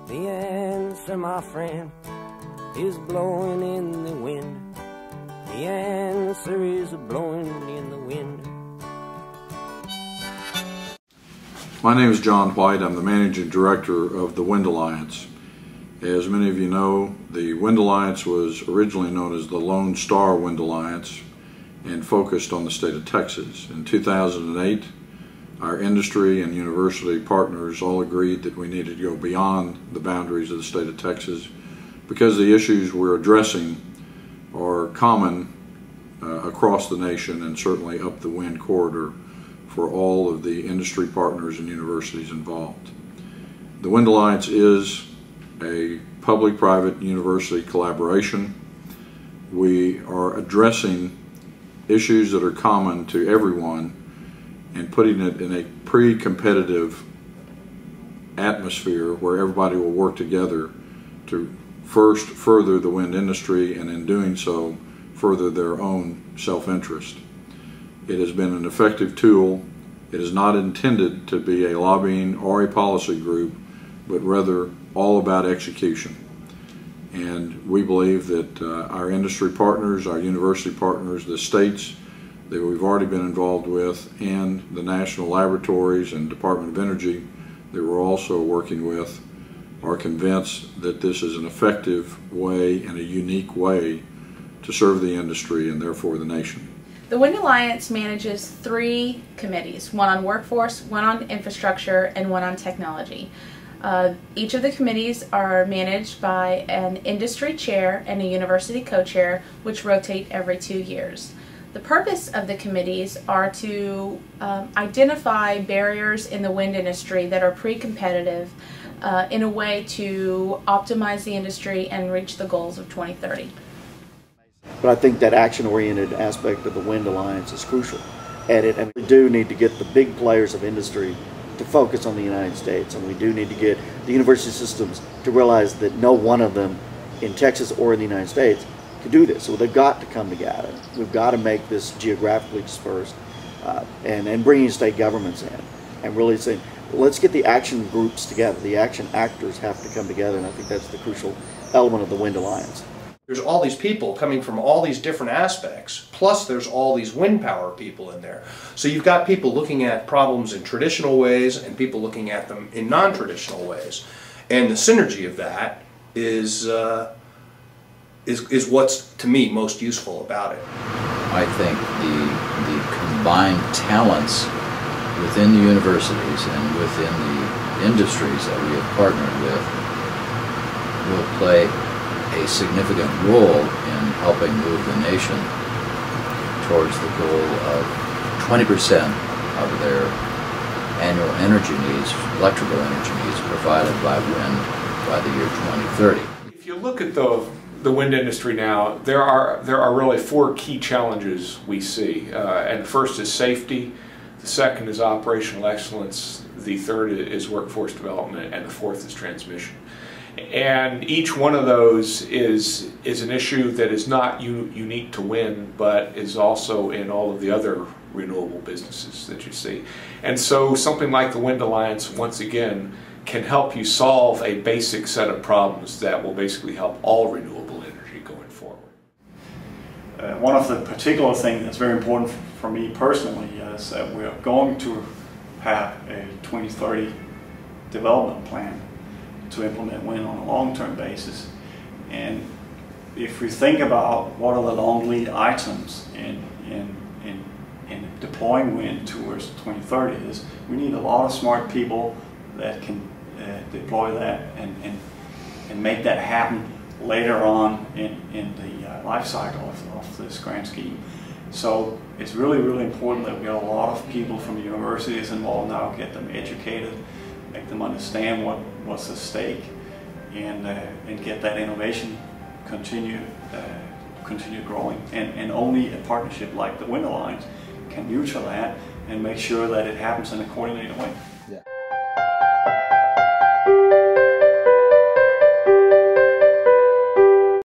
The answer, my friend, is blowing in the wind. The answer is blowing in the wind. My name is John White. I'm the Managing Director of the Wind Alliance. As many of you know, the Wind Alliance was originally known as the Lone Star Wind Alliance and focused on the state of Texas. In 2008, our industry and university partners all agreed that we needed to go beyond the boundaries of the state of Texas because the issues we're addressing are common across the nation and certainly up the wind corridor for all of the industry partners and universities involved. The Wind Alliance is a public-private university collaboration. We are addressing issues that are common to everyone and putting it in a pre-competitive atmosphere where everybody will work together to first further the wind industry and in doing so further their own self-interest. It has been an effective tool. It is not intended to be a lobbying or a policy group, but rather all about execution. And we believe that our industry partners, our university partners, the states that we've already been involved with, and the national laboratories and Department of Energy that we're also working with, are convinced that this is an effective way and a unique way to serve the industry and therefore the nation. The Wind Alliance manages 3 committees, one on workforce, one on infrastructure, and one on technology. Each of the committees are managed by an industry chair and a university co-chair, which rotate every 2 years. The purpose of the committees are to identify barriers in the wind industry that are pre-competitive in a way to optimize the industry and reach the goals of 2030. But I think that action-oriented aspect of the Wind Alliance is crucial at it, and we do need to get the big players of industry to focus on the United States, and we do need to get the university systems to realize that no one of them in Texas or in the United States can do this. So they've got to come together. We've got to make this geographically dispersed and bringing state governments in and really saying, let's get the action groups together. The action actors have to come together, and I think that's the crucial element of the Wind Alliance. There's all these people coming from all these different aspects, plus there's all these wind power people in there. So you've got people looking at problems in traditional ways and people looking at them in non-traditional ways. And the synergy of that is what's, to me, most useful about it. I think the combined talents within the universities and within the industries that we have partnered with will play a significant role in helping move the nation towards the goal of 20% of their annual energy needs, electrical energy needs, provided by wind by the year 2030. If you look at the wind industry now, there are really 4 key challenges we see. And the first is safety, the second is operational excellence, the third is workforce development, and the fourth is transmission. And each one of those is an issue that is not unique to wind, but is also in all of the other renewable businesses that you see. And so something like the Wind Alliance, once again, can help you solve a basic set of problems that will basically help all renewable energy going forward. One of the particular things that's very important for me personally is that we're going to have a 2030 development plan to implement wind on a long-term basis. And if we think about what are the long lead items in deploying wind towards 2030 is we need a lot of smart people that can deploy that and make that happen later on in the life cycle of this grand scheme. So it's really, really important that we have a lot of people from the universities involved now, get them educated, make them understand what's at stake, and get that innovation continue growing. And only a partnership like the Wind Alliance can nurture that and make sure that it happens in a coordinated way.